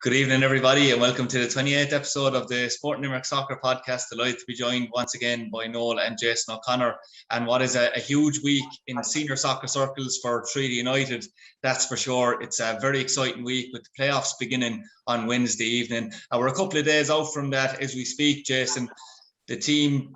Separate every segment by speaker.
Speaker 1: Good evening, everybody, and welcome to the 28th episode of the Sport Limerick Soccer Podcast. Delighted to be joined once again by Noel and Jason O'Connor. And what is a huge week in senior soccer circles for Treaty United, that's for sure. It's a very exciting week with the playoffs beginning on Wednesday evening. And we're a couple of days out from that as we speak, Jason. The team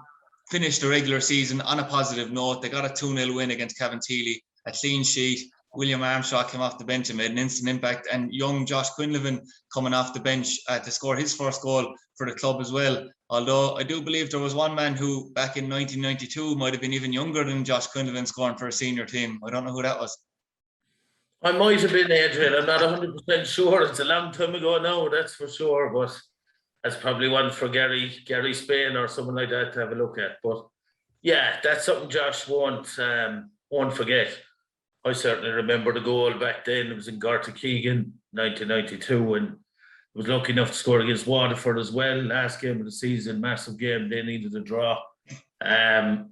Speaker 1: finished the regular season on a positive note. They got a 2-0 win against Cavantilly, a clean sheet. William Armstrong came off the bench and made an instant impact, and young Josh Quinlivan coming off the bench to score his first goal for the club as well. Although I do believe there was one man who back in 1992 might have been even younger than Josh Quinlivan scoring for a senior team. I don't know who that was.
Speaker 2: I might have been Adrian. I'm not 100% sure. It's a long time ago now, that's for sure. But that's probably one for Gary Spain or someone like that to have a look at. But yeah, that's something Josh won't forget. I certainly remember the goal back then. It was in Garta-Keegan, 1992, and I was lucky enough to score against Waterford as well. Last game of the season, massive game. They needed a draw.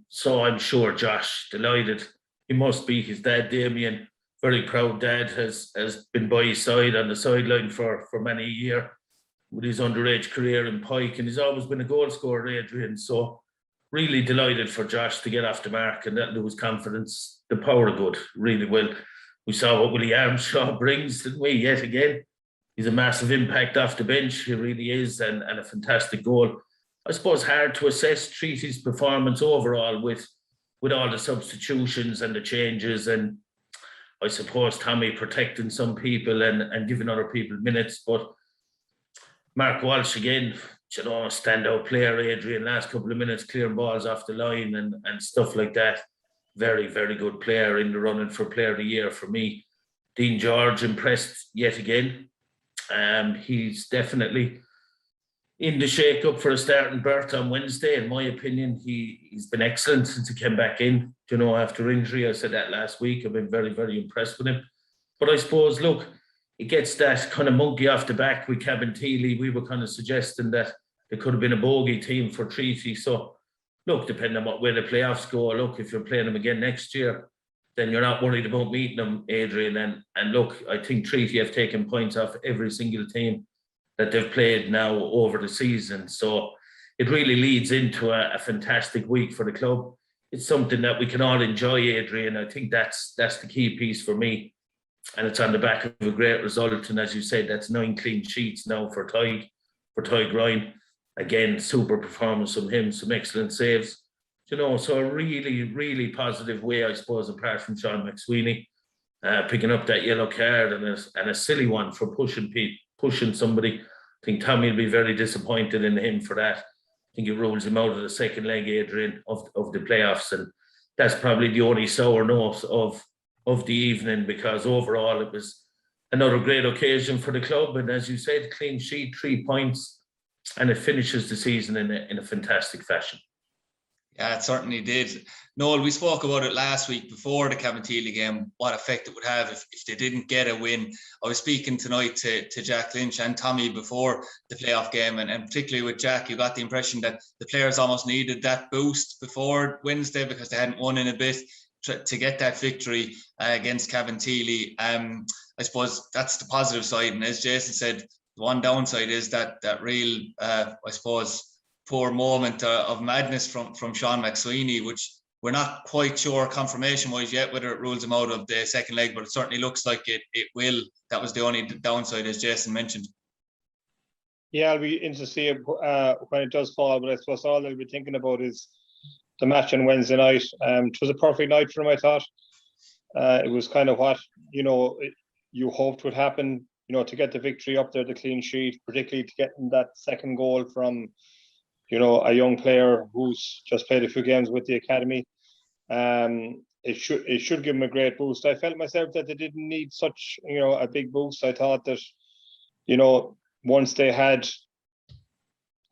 Speaker 2: So I'm sure Josh, delighted. He must be. His dad, Damien, very proud dad, has been by his side on the sideline for many a year with his underage career in Pike, and he's always been a goal scorer, Adrian. So really delighted for Josh to get off the mark, and that was confidence. The power of good, really well. We saw what Willie Armstrong brings, didn't we, yet again? He's a massive impact off the bench, he really is, and a fantastic goal. I suppose hard to assess Treaty's performance overall with all the substitutions and the changes, and I suppose Tommy protecting some people and giving other people minutes, but Mark Walsh again, standout player, Adrian, last couple of minutes, clearing balls off the line and stuff like that. Very, very good player in the running for Player of the Year for me. Dean George impressed yet again. He's definitely in the shake-up for a starting berth on Wednesday. In my opinion, he's been excellent since he came back in, after injury. I said that last week. I've been very, very impressed with him. But I suppose, look, it gets that kind of monkey off the back with Cavantilly. We were kind of suggesting that there could have been a bogey team for Treaty. So, look, depending on what way the playoffs go, look, if you're playing them again next year, then you're not worried about meeting them, Adrian. And look, I think Treaty have taken points off every single team that they've played now over the season. So it really leads into a fantastic week for the club. It's something that we can all enjoy, Adrian. I think that's the key piece for me. And it's on the back of a great result. And as you said, that's 9 clean sheets now for Ty Grine. Again, super performance from him, some excellent saves. So a really, really positive way, I suppose, apart from Sean McSweeney picking up that yellow card and a silly one for pushing somebody. I think Tommy will be very disappointed in him for that. I think it rules him out of the second leg, Adrian, of the playoffs. And that's probably the only sour note of the evening, because overall it was another great occasion for the club. And as you said, clean sheet, 3 points. And it finishes the season in a fantastic fashion.
Speaker 1: Yeah, it certainly did. Noel, we spoke about it last week before the Cavantilly game, what effect it would have if they didn't get a win. I was speaking tonight to Jack Lynch and Tommy before the playoff game, and particularly with Jack, you got the impression that the players almost needed that boost before Wednesday because they hadn't won in a bit to get that victory against Cavantilly. I suppose that's the positive side. And as Jason said, the one downside is that real, I suppose, poor moment of madness from Sean McSweeney, which we're not quite sure confirmation-wise yet whether it rules him out of the second leg, but it certainly looks like it will. That was the only downside, as Jason mentioned.
Speaker 3: Yeah, I'll be interested to see it when it does fall, but I suppose all they'll be thinking about is the match on Wednesday night. It was a perfect night for him, I thought. It was kind of what, you hoped would happen. To get the victory up there, the clean sheet, particularly to get that second goal from, a young player who's just played a few games with the academy. It should give him a great boost. I felt myself that they didn't need such, a big boost. I thought that, once they had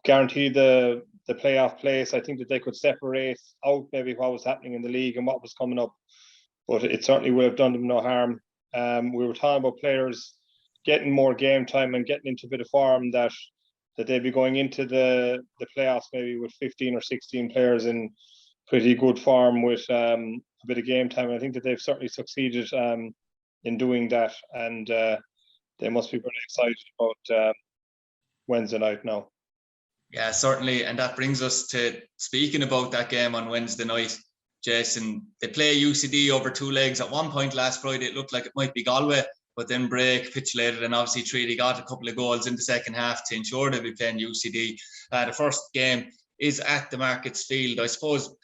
Speaker 3: guaranteed the playoff place, I think that they could separate out maybe what was happening in the league and what was coming up. But it certainly would have done them no harm. We were talking about players getting more game time and getting into a bit of form that they'd be going into the playoffs maybe with 15 or 16 players in pretty good form with a bit of game time. I think that they've certainly succeeded in doing that. And they must be very excited about Wednesday night now.
Speaker 1: Yeah, certainly. And that brings us to speaking about that game on Wednesday night, Jason. They play UCD over 2 legs. At one point last Friday, it looked like it might be Galway, but then break capitulated, and obviously Treaty got a couple of goals in the second half to ensure they'll be playing UCD. The first game is at the Markets Field. I suppose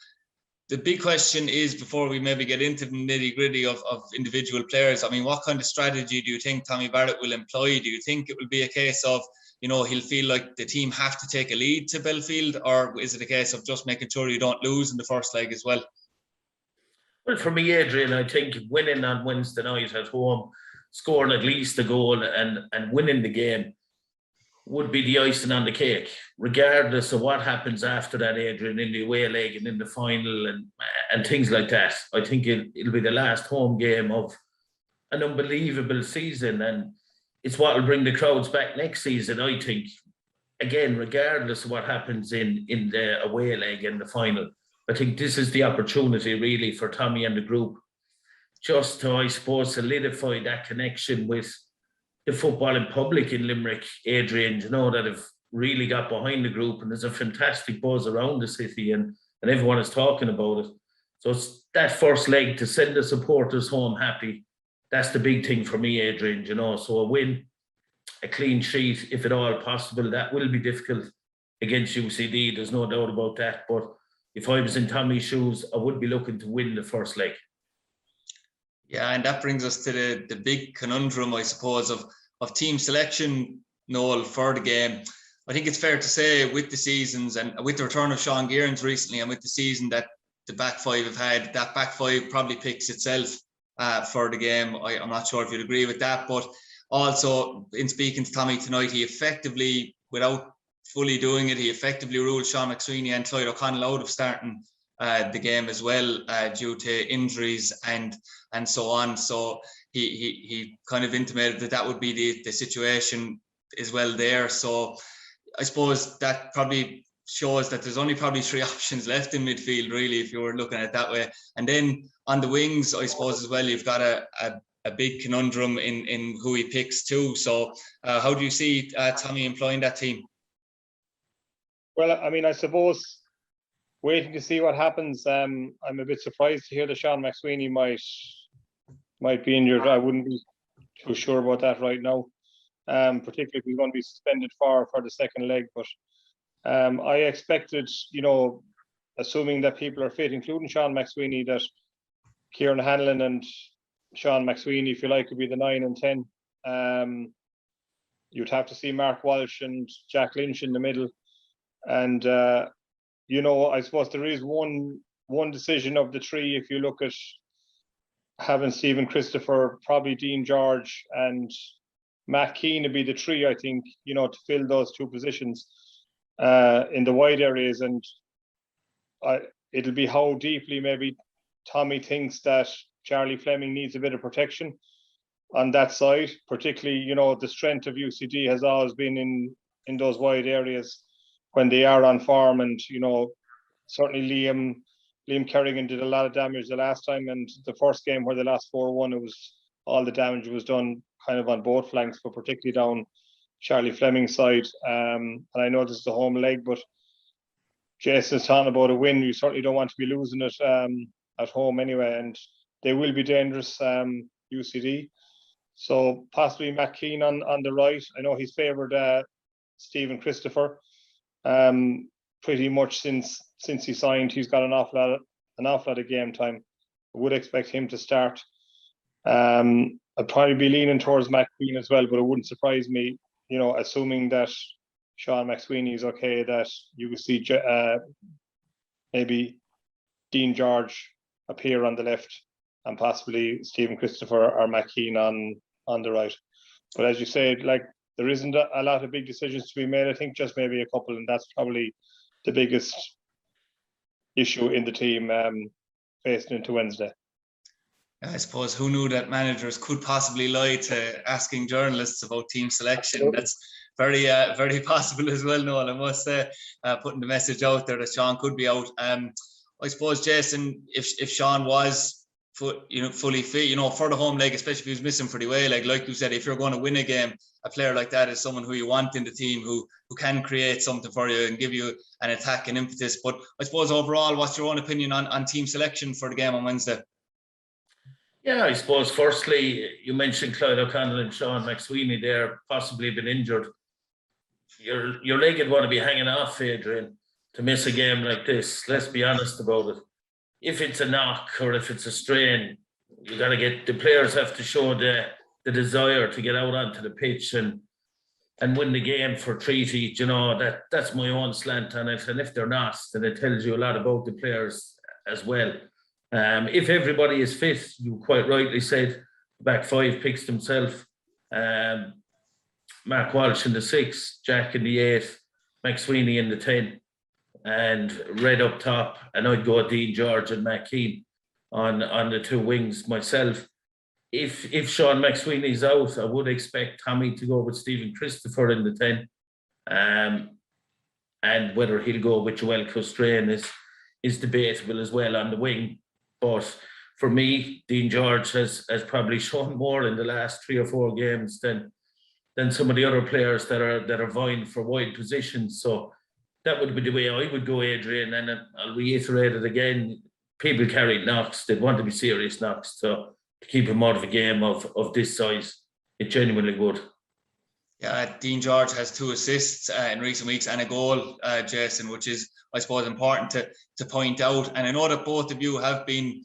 Speaker 1: the big question is, before we maybe get into the nitty-gritty of individual players, I mean, what kind of strategy do you think Tommy Barrett will employ? Do you think it will be a case of, he'll feel like the team have to take a lead to Belfield, or is it a case of just making sure you don't lose in the first leg as well?
Speaker 2: Well, for me, Adrian, I think winning on Wednesday night at home, scoring at least a goal and winning the game would be the icing on the cake, regardless of what happens after that, Adrian, in the away leg and in the final and things like that. I think it'll be the last home game of an unbelievable season, and it's what will bring the crowds back next season, I think. Again, regardless of what happens in the away leg and the final, I think this is the opportunity really for Tommy and the group just to, I suppose, solidify that connection with the footballing public in Limerick, Adrian, that have really got behind the group, and there's a fantastic buzz around the city and everyone is talking about it. So it's that first leg to send the supporters home happy. That's the big thing for me, Adrian, So a win, a clean sheet, if at all possible, that will be difficult against UCD. There's no doubt about that. But if I was in Tommy's shoes, I would be looking to win the first leg.
Speaker 1: Yeah, and that brings us to the big conundrum, I suppose, of team selection, Noel, for the game. I think it's fair to say, with the seasons and with the return of Sean Gearns recently, and with the season that the back five have had, that back five probably picks itself for the game. I'm not sure if you'd agree with that, but also in speaking to Tommy tonight, he effectively, without fully doing it, he effectively ruled Sean McSweeney and Clyde O'Connell out of starting the game as well, due to injuries and so on. So he kind of intimated that would be the situation as well there. So I suppose that probably shows that there's only probably 3 options left in midfield, really, if you were looking at it that way. And then on the wings, I suppose as well, you've got a big conundrum in who he picks too. So how do you see Tommy employing that team?
Speaker 3: Well, I mean, I suppose waiting to see what happens. I'm a bit surprised to hear that Sean McSweeney might be injured. I wouldn't be too sure about that right now, particularly if he's going to be suspended for the second leg. But I expected, assuming that people are fit, including Sean McSweeney, that Kieran Hanlon and Sean McSweeney, if you like, could be the 9 and 10. You'd have to see Mark Walsh and Jack Lynch in the middle. And, I suppose there is one decision of the 3, if you look at having Stephen Christopher, probably Dean George and Matt Keane to be the 3, I think, to fill those 2 positions in the wide areas. And it'll be how deeply maybe Tommy thinks that Charlie Fleming needs a bit of protection on that side, particularly, the strength of UCD has always been in those wide areas when they are on form. And, certainly Liam Kerrigan did a lot of damage the last time, and the first game where they lost 4-1, it was all the damage was done kind of on both flanks, but particularly down Charlie Fleming's side. And I know this is the home leg, but Jason's talking about a win. You certainly don't want to be losing it at home anyway, and they will be dangerous, UCD. So possibly Matt Keane on the right. I know he's favoured Stephen Christopher. Pretty much since he signed, he's got an awful lot of game time. I would expect him to start. I'd probably be leaning towards Matt Keane as well, but it wouldn't surprise me, assuming that Sean McSweeney is okay, that you will see maybe Dean George appear on the left and possibly Stephen Christopher or Matt Keane on the right. But as you said, there isn't a lot of big decisions to be made. I think just maybe a couple, and that's probably the biggest issue in the team facing into Wednesday.
Speaker 1: I suppose who knew that managers could possibly lie to asking journalists about team selection.
Speaker 3: Absolutely.
Speaker 1: That's very possible as well, Noel. I must say, putting the message out there that Sean could be out. I suppose, Jason, if Sean was fully fit, for the home leg, especially if he was missing for the away leg. Like you said, if you're going to win a game, a player like that is someone who you want in the team, who can create something for you and give you an attack and impetus. But I suppose overall, what's your own opinion on team selection for the game on Wednesday?
Speaker 2: Yeah, I suppose firstly, you mentioned Clyde O'Connell and Sean McSweeney there, possibly been injured. Your leg would want to be hanging off, Adrian, to miss a game like this. Let's be honest about it. If it's a knock or if it's a strain, you got to the players have to show the desire to get out onto the pitch and win the game for Treaty. That's my own slant on it. And if they're not, then it tells you a lot about the players as well. If everybody is fit, you quite rightly said, back five picks themselves. Mark Walsh in the 6, Jack in the 8, McSweeney in the 10, and Red up top. And I'd go Dean George and Matt Keane on the 2 wings myself. If Sean McSweeney's out, I would expect Tommy to go with Stephen Christopher in the 10. And whether he'll go with Joel Custrain is debatable as well on the wing. But for me, Dean George has probably shown more in the last 3 or 4 games than some of the other players that are vying for wide positions. So that would be the way I would go, Adrian. And I'll reiterate it again. People carry knocks. They'd want to be serious knocks. So to keep him out of a game of this size, it genuinely would.
Speaker 1: Yeah, Dean George has 2 assists in recent weeks and a goal, Jason, which is, I suppose, important to point out. And I know that both of you have been,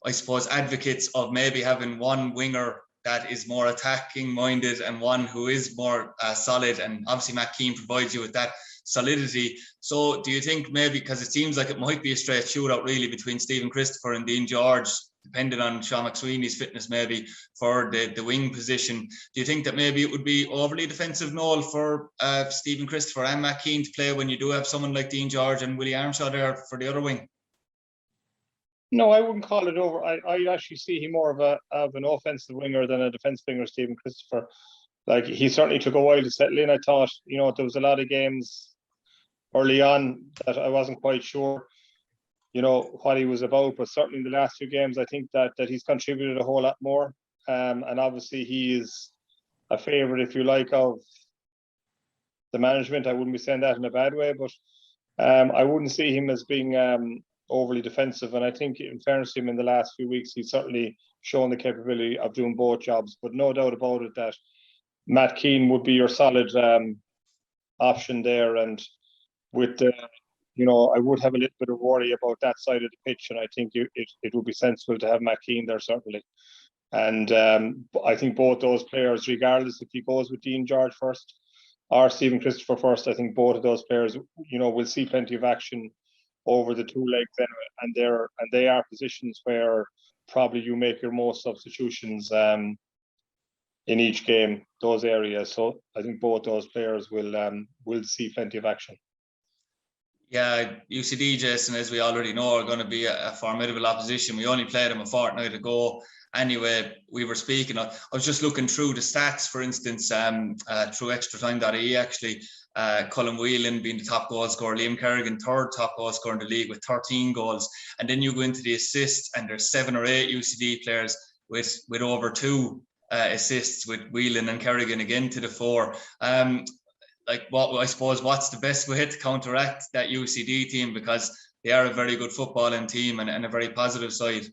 Speaker 1: I suppose, advocates of maybe having one winger that is more attacking minded and one who is more solid. And obviously Matt Keane provides you with that solidity. So do you think maybe, because it seems like it might be a straight shootout really between Stephen Christopher and Dean George, depending on Sean McSweeney's fitness maybe for the wing position, do you think that maybe it would be overly defensive, Noel, for Stephen Christopher and Matt Keane to play when you do have someone like Dean George and Willie Armshaw there for the other wing?
Speaker 3: No, I wouldn't call it over. I actually see him more of an offensive winger than a defensive winger, Stephen Christopher. Like, he certainly took a while to settle in. I thought, there was a lot of games early on that I wasn't quite sure, what he was about. But certainly in the last 2 games, I think that he's contributed a whole lot more. And obviously he is a favourite, if you like, of the management. I wouldn't be saying that in a bad way, but I wouldn't see him as being overly defensive. And I think, in fairness to him, in the last few weeks, he's certainly shown the capability of doing both jobs. But no doubt about it that Matt Keane would be your solid option there. And with I would have a little bit of worry about that side of the pitch, and I think it would be sensible to have Matt Keane there, certainly. And I think both those players, regardless if he goes with Dean George first or Stephen Christopher first, I think both of those players, will see plenty of action over the 2 legs anyway, and they are positions where probably you make your most substitutions in each game, those areas. So I think both those players will see plenty of action.
Speaker 1: Yeah, UCD, Jason, as we already know, are going to be a formidable opposition. We only played them a fortnight ago. Anyway, we were speaking. I was just looking through the stats, for instance, through extratime.ie, actually. Colin Whelan being the top goal scorer, Liam Kerrigan, 3rd top goal scorer in the league with 13 goals. And then you go into the assists, and there's 7 or 8 UCD players with over 2 assists, with Whelan and Kerrigan again to the 4. I suppose what's the best way to counteract that UCD team, because they are a very good footballing team and a very positive side.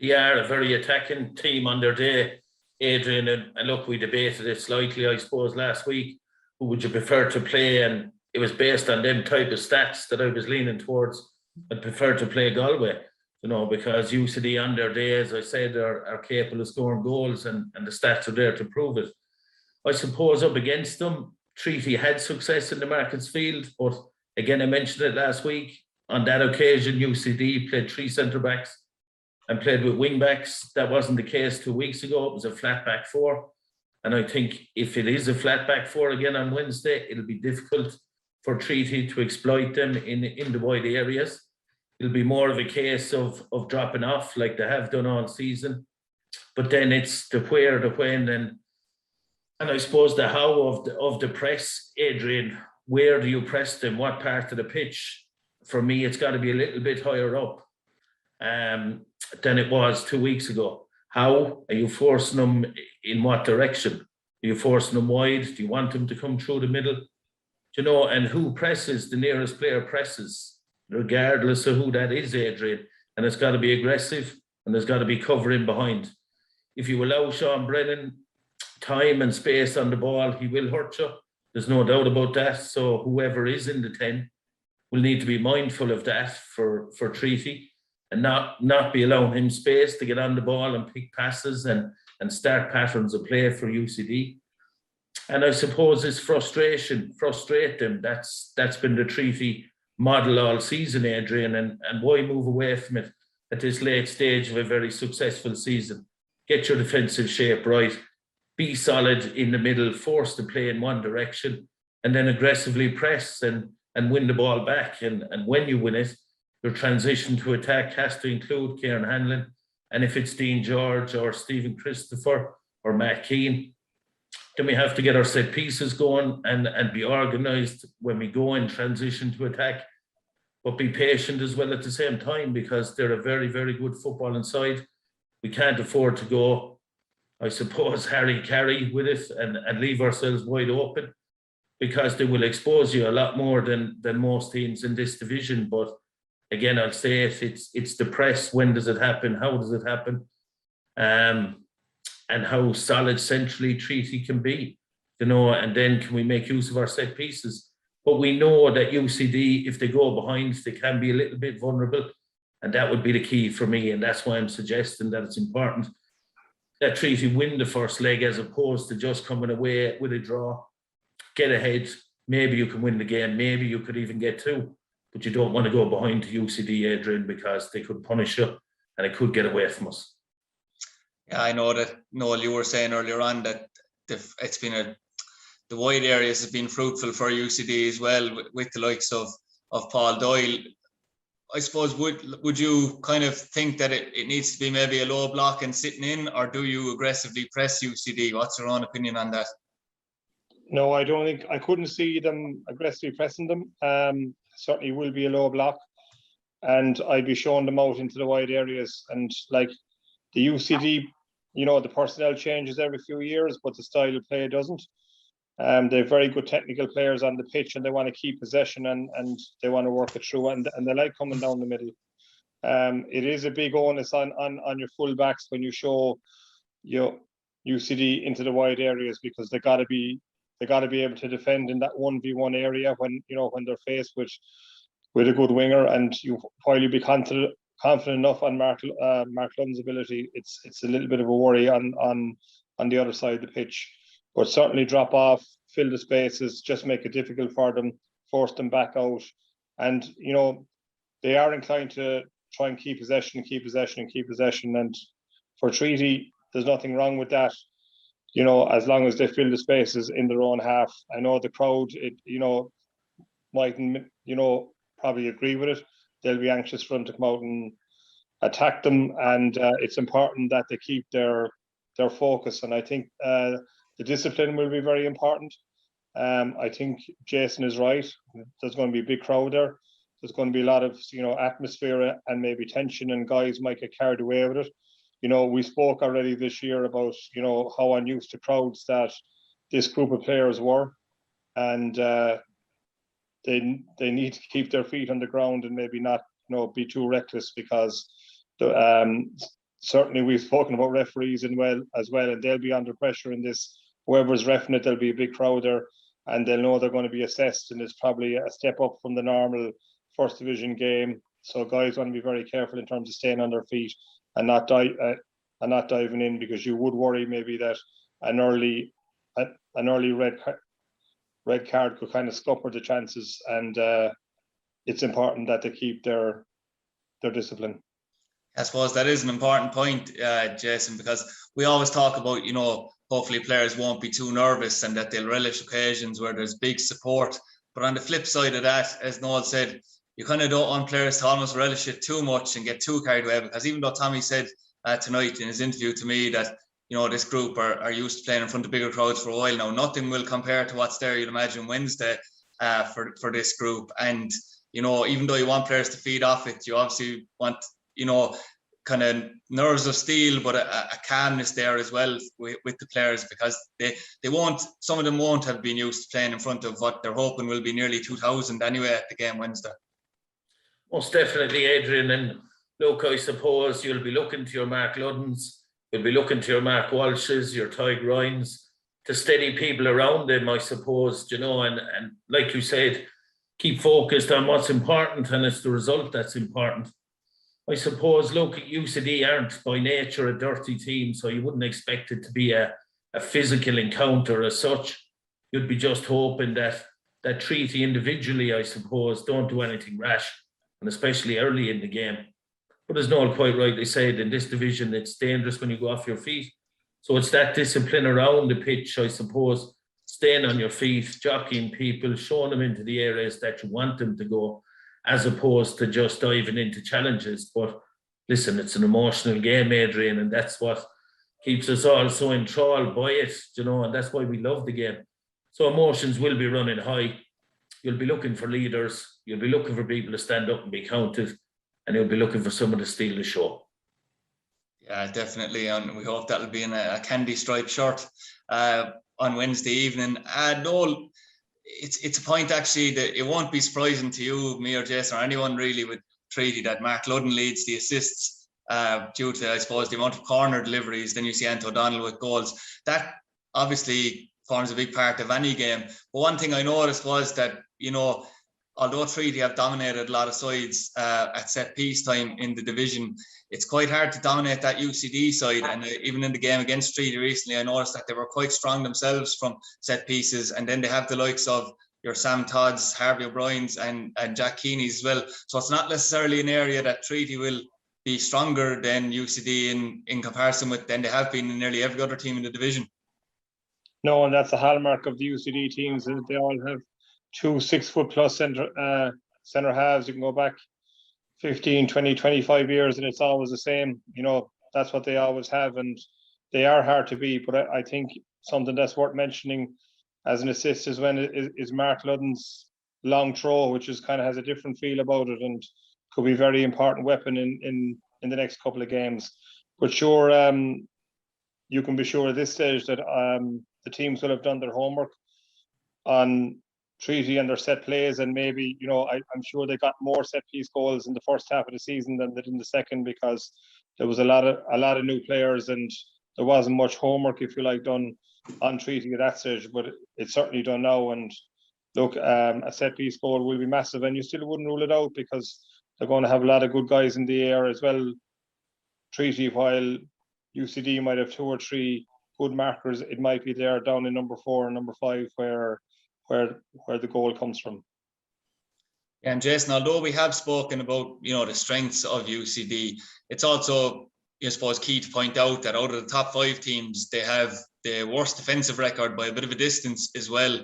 Speaker 2: They are a very attacking team on their day, Adrian. And look, we debated it slightly, I suppose, last week. Who would you prefer to play? And it was based on them type of stats that I was leaning towards. I'd prefer to play Galway, because UCD on their day, as I said, are capable of scoring goals, and the stats are there to prove it. I suppose up against them, Treaty had success in the Markets Field, but again, I mentioned it last week. On that occasion, UCD played 3 centre-backs and played with wing-backs. That wasn't the case 2 weeks ago. It was a flat-back 4. And I think if it is a flat-back 4 again on Wednesday, it'll be difficult for Treaty to exploit them in the wide areas. It'll be more of a case of dropping off like they have done all season. But then it's the where, the when, and I suppose the how of the press, Adrian. Where do you press them? What part of the pitch? For me, it's got to be a little bit higher up. than it was 2 weeks ago. How are you forcing them? In what direction? Are you forcing them wide? Do you want them to come through the middle? You know, and who presses? The nearest player presses, regardless of who that is, Adrian. And it's got to be aggressive, and there's got to be covering behind. If you allow Sean Brennan time and space on the ball, he will hurt you. There's no doubt about that. So whoever is in the 10 will need to be mindful of that for Treaty, and not be allowing him space to get on the ball and pick passes and start patterns of play for UCD. And I suppose it's frustrate them. That's been the Treaty model all season, Adrian, and why move away from it at this late stage of a very successful season? Get your defensive shape right, be solid in the middle, force the play in one direction, and then aggressively press and win the ball back. And when you win it, your transition to attack has to include Kieran Hanlon. And if it's Dean George or Stephen Christopher or Matt Keane, then we have to get our set pieces going and be organised when we go in transition to attack, but be patient as well at the same time, because they're a very, very good footballing side. We can't afford to go, I suppose, harry-carry with it and leave ourselves wide open, because they will expose you a lot more than most teams in this division. But again, I'll say it's the press. When does it happen? How does it happen? And how solid centrally Treaty can be, you know, and then can we make use of our set pieces? But we know that UCD, if they go behind, they can be a little bit vulnerable, and that would be the key for me. And that's why I'm suggesting that it's important that Treaty win the first leg, as opposed to just coming away with a draw, get ahead. Maybe you can win the game, maybe you could even get 2, but you don't want to go behind to UCD, Adrian, because they could punish you and it could get away from us.
Speaker 1: Yeah, I know that, Noel, you were saying earlier on that it's been the wide areas have been fruitful for UCD as well, with the likes of Paul Doyle. I suppose, would you kind of think that it needs to be maybe a low block and sitting in, or do you aggressively press UCD? What's your own opinion on that?
Speaker 3: No, I don't think, I couldn't see them aggressively pressing them. Certainly will be a low block, and I'd be showing them out into the wide areas. And like the UCD, you know, the personnel changes every few years, but the style of play doesn't. They're very good technical players on the pitch, and they want to keep possession and they want to work it through, and they like coming down the middle. It is a big onus on your full backs when you show your UCD into the wide areas, because they got to be able to defend in that 1v1 area when they're faced with a good winger, and while you be confident enough on Mark Lund's ability, it's a little bit of a worry on the other side of the pitch. But certainly drop off, fill the spaces, just make it difficult for them, force them back out. And, you know, they are inclined to try and keep possession. And for Treaty, there's nothing wrong with that, you know, as long as they fill the spaces in their own half. I know the crowd, mightn't, probably agree with it. They'll be anxious for them to come out and attack them. And it's important that they keep their focus. And I think the discipline will be very important. I think Jason is right. There's going to be a big crowd there. There's going to be a lot of, atmosphere and maybe tension, and guys might get carried away with it. You know, we spoke already this year about, how unused to crowds that this group of players were. And they need to keep their feet on the ground and maybe not, be too reckless, because certainly we've spoken about referees as well, and they'll be under pressure in this. Whoever's reffing it, there'll be a big crowd there, and they'll know they're going to be assessed, and it's probably a step up from the normal first division game. So guys want to be very careful in terms of staying on their feet and not diving in, because you would worry maybe that an early red card could kind of scupper the chances, and it's important that they keep their discipline.
Speaker 1: I suppose that is an important point, Jason, because we always talk about, hopefully players won't be too nervous and that they'll relish occasions where there's big support. But on the flip side of that, as Noel said, you kind of don't want players to almost relish it too much and get too carried away, because even though Tommy said tonight in his interview to me that, this group are used to playing in front of bigger crowds for a while now, nothing will compare to what's there, you'd imagine, Wednesday for this group. And, even though you want players to feed off it, you obviously want kind of nerves of steel, but a calmness there as well with the players, because some of them won't have been used to playing in front of what they're hoping will be nearly 2,000 anyway at the game Wednesday.
Speaker 2: Most definitely, Adrian. And look, I suppose you'll be looking to your Mark Luddens, you'll be looking to your Mark Walshes, your Ty Grinds, to steady people around them, I suppose, and like you said, keep focused on what's important, and it's the result that's important. I suppose, look, UCD aren't by nature a dirty team, so you wouldn't expect it to be a physical encounter as such. You'd be just hoping that Treaty individually, I suppose, don't do anything rash, and especially early in the game. But as Noel quite rightly said, in this division, it's dangerous when you go off your feet. So it's that discipline around the pitch, I suppose, staying on your feet, jockeying people, showing them into the areas that you want them to go, as opposed to just diving into challenges. But listen, it's an emotional game, Adrian, and that's what keeps us all so enthralled by it, and that's why we love the game. So emotions will be running high. You'll be looking for leaders. You'll be looking for people to stand up and be counted, and you'll be looking for someone to steal the show.
Speaker 1: Yeah, definitely, and we hope that'll be in a candy striped shirt on Wednesday evening. Noel, it's a point actually that it won't be surprising to you, me or Jason, or anyone really with Treaty, that Mark Ludden leads the assists due to, I suppose, the amount of corner deliveries. Then you see Ant O'Donnell with goals. That obviously forms a big part of any game. But one thing I noticed was that, although Treaty have dominated a lot of sides at set piece time in the division, it's quite hard to dominate that UCD side. And even in the game against Treaty recently, I noticed that they were quite strong themselves from set pieces. And then they have the likes of your Sam Todds, Harvey O'Brien's and Jack Keeney's as well. So it's not necessarily an area that Treaty will be stronger than UCD in comparison with than they have been in nearly every other team in the division.
Speaker 3: No, and that's the hallmark of the UCD teams. They all have 2 6-foot plus centre halves. You can go back 15, 20, 25 years and it's always the same. That's what they always have, and they are hard to beat. But I think something that's worth mentioning as an assist is Mark Ludden's long throw, which is kind of has a different feel about it and could be a very important weapon in the next couple of games. But sure, you can be sure at this stage that the teams will have done their homework on Treaty and their set plays, and maybe I'm sure they got more set piece goals in the first half of the season than they did in the second, because there was a lot of new players and there wasn't much homework, if you like, done on Treaty at that stage. But it's certainly done now, and look, a set piece goal will be massive, and you still wouldn't rule it out because they're going to have a lot of good guys in the air as well. Treaty, while UCD might have 2 or 3 good markers, it might be there down in number 4 and number 5 where the goal comes from.
Speaker 1: Yeah, and Jason, although we have spoken about the strengths of UCD, it's also, I suppose, key to point out that out of the top 5 teams, they have the worst defensive record by a bit of a distance as well.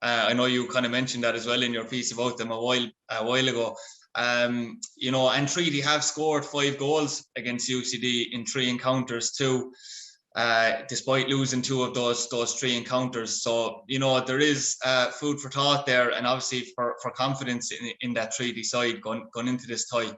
Speaker 1: I know you kind of mentioned that as well in your piece about them a while ago. And Treaty have scored 5 goals against UCD in 3 encounters too. Despite losing 2 of those 3 encounters. So, there is food for thought there, and obviously for confidence in that Treaty side going into this tie.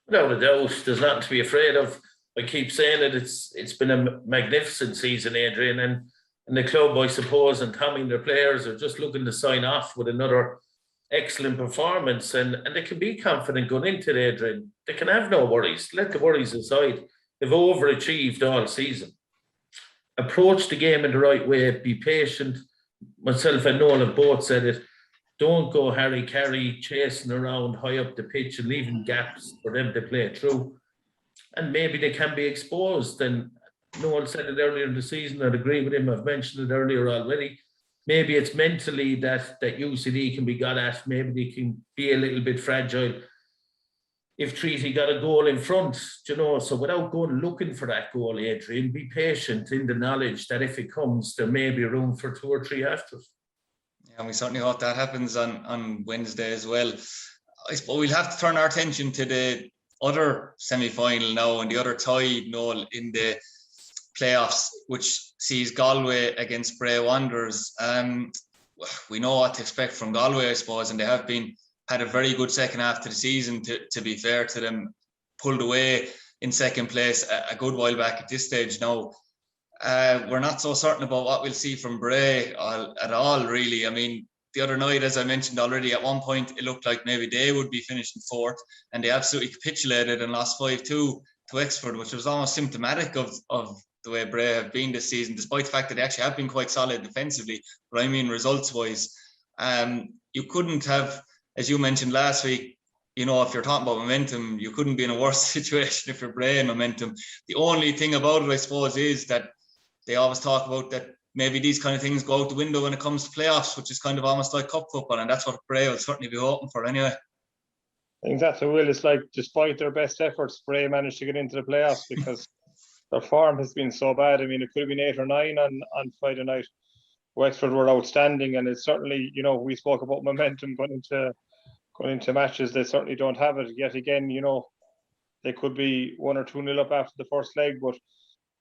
Speaker 2: Without a doubt, there's nothing to be afraid of. I keep saying it, it's been a magnificent season, Adrian, and the club, I suppose, and Tommy and their players are just looking to sign off with another excellent performance, and they can be confident going into it, Adrian. They can have no worries. Let the worries aside. They've overachieved all season. Approach the game in the right way. Be patient. Myself and Noel have both said it. Don't go harry-carry, chasing around high up the pitch and leaving gaps for them to play through. And maybe they can be exposed. And Noel said it earlier in the season. I'd agree with him. I've mentioned it earlier already. Maybe it's mentally that UCD can be got at. Maybe they can be a little bit fragile. If Treaty got a goal in front, so without going looking for that goal, Adrian, be patient in the knowledge that if it comes, there may be room for 2 or 3 after.
Speaker 1: Yeah, and we certainly hope that happens on Wednesday as well. I suppose we'll have to turn our attention to the other semi-final now and the other tie, Noel, in the playoffs, which sees Galway against Bray Wanderers. We know what to expect from Galway, I suppose, and they have had a very good second half to the season, to be fair to them. pulled away in second place a good while back at this stage now. We're not so certain about what we'll see from Bray at all, really. I mean, the other night, as I mentioned already, at one point it looked like maybe they would be finishing fourth, and they absolutely capitulated and lost 5-2 to Wexford, which was almost symptomatic of the way Bray have been this season, despite the fact that they actually have been quite solid defensively. But I mean, results-wise, you couldn't have, as you mentioned last week, you know, if you're talking about momentum, you couldn't be in a worse situation if you're Bray in momentum. The only thing about it, I suppose, is that they always talk about that maybe these kind of things go out the window when it comes to playoffs, which is kind of almost like cup football, and that's what Bray will certainly be hoping for anyway.
Speaker 3: I think that's what Will. It's like, despite their best efforts, Bray managed to get into the playoffs because their form has been so bad. I mean, it could have been 8 or 9 on Friday night. Wexford were outstanding, and it's certainly, you know, we spoke about momentum going into matches. They certainly don't have it yet again. You know, they could be 1 or 2-0 up after the first leg, but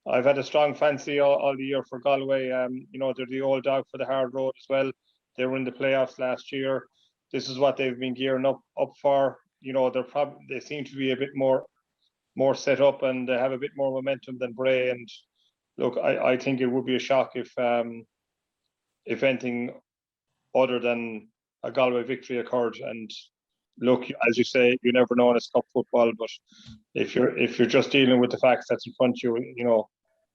Speaker 3: I've had a strong fancy all the year for Galway. You know, they're the old dog for the hard road as well. They were in the playoffs last year. This is what they've been gearing up for. You know, they seem to be a bit more set up, and they have a bit more momentum than Bray. And look, I think it would be a shock if anything other than a Galway victory occurred. And look, as you say, you never know in it's cup football, but if you're just dealing with the facts that's in front of you, you know,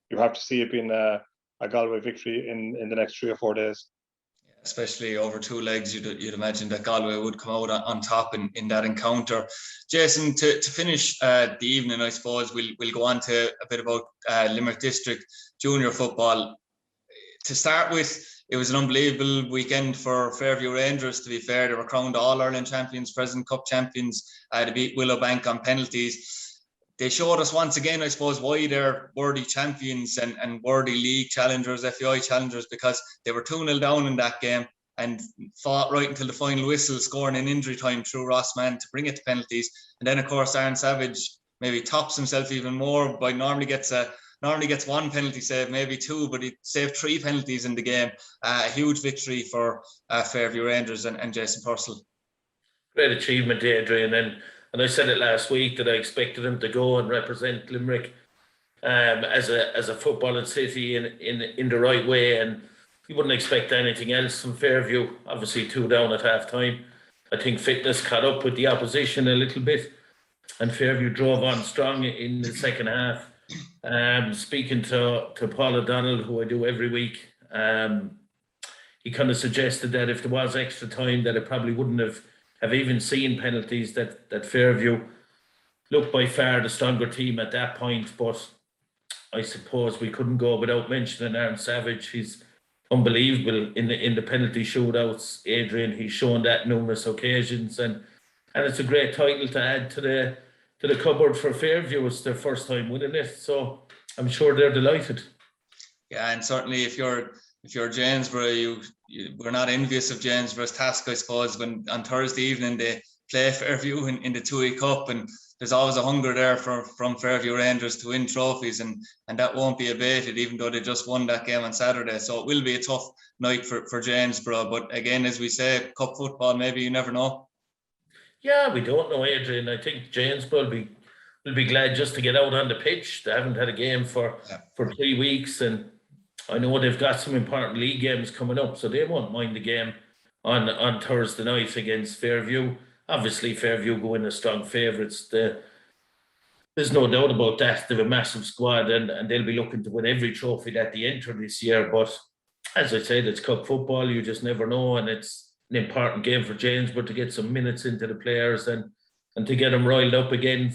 Speaker 3: you have to see it being a Galway victory in the next 3 or 4 days.
Speaker 1: Especially over 2 legs, you'd imagine that Galway would come out on top in that encounter. Jason, to finish the evening, I suppose we'll go on to a bit about Limerick District Junior football. To start with, it was an unbelievable weekend for Fairview Rangers, to be fair. They were crowned All-Ireland champions, Presidents Cup champions. They beat Willowbank on penalties. They showed us once again, I suppose, why they're worthy champions and worthy league challengers, FAI challengers, because they were 2-0 down in that game and fought right until the final whistle, scoring in injury time through Ross Mann to bring it to penalties. And then, of course, Aaron Savage maybe tops himself even more by normally gets 1 penalty save, maybe 2, but he saved 3 penalties in the game. A huge victory for Fairview Rangers and Jason Purcell.
Speaker 2: Great achievement, Adrian. And I said it last week that I expected him to go and represent Limerick as a footballing city in the right way, and you wouldn't expect anything else from Fairview. Obviously 2 down at half time. I think fitness caught up with the opposition a little bit, and Fairview drove on strong in the second half. Speaking to Paul O'Donnell, who I do every week, he kind of suggested that if there was extra time, that it probably wouldn't have even seen penalties, that Fairview looked by far the stronger team at that point. But I suppose we couldn't go without mentioning Aaron Savage. He's unbelievable in the penalty shootouts, Adrian. He's shown that numerous occasions, and it's a great title to add to the cupboard for Fairview. It's their first time winning it, so I'm sure they're delighted. Yeah,
Speaker 1: and certainly if you're Janesborough, we're not envious of Janesborough's task, I suppose, when on Thursday evening they play Fairview in the 2E Cup, and there's always a hunger there from Fairview Rangers to win trophies, and that won't be abated, even though they just won that game on Saturday. So it will be a tough night for Janesborough. But again, as we say, cup football, maybe you never know.
Speaker 2: Yeah, we don't know, Adrian. I think Janesborough will be glad just to get out on the pitch. They haven't had a game for 3 weeks, and I know they've got some important league games coming up, so they won't mind the game on Thursday night against Fairview. Obviously, Fairview go in as strong favourites. There's no doubt about that. They have a massive squad, and they'll be looking to win every trophy that they enter this year. But as I said, it's cup football. You just never know, and it's an important game for Janesborough to get some minutes into the players and to get them riled up again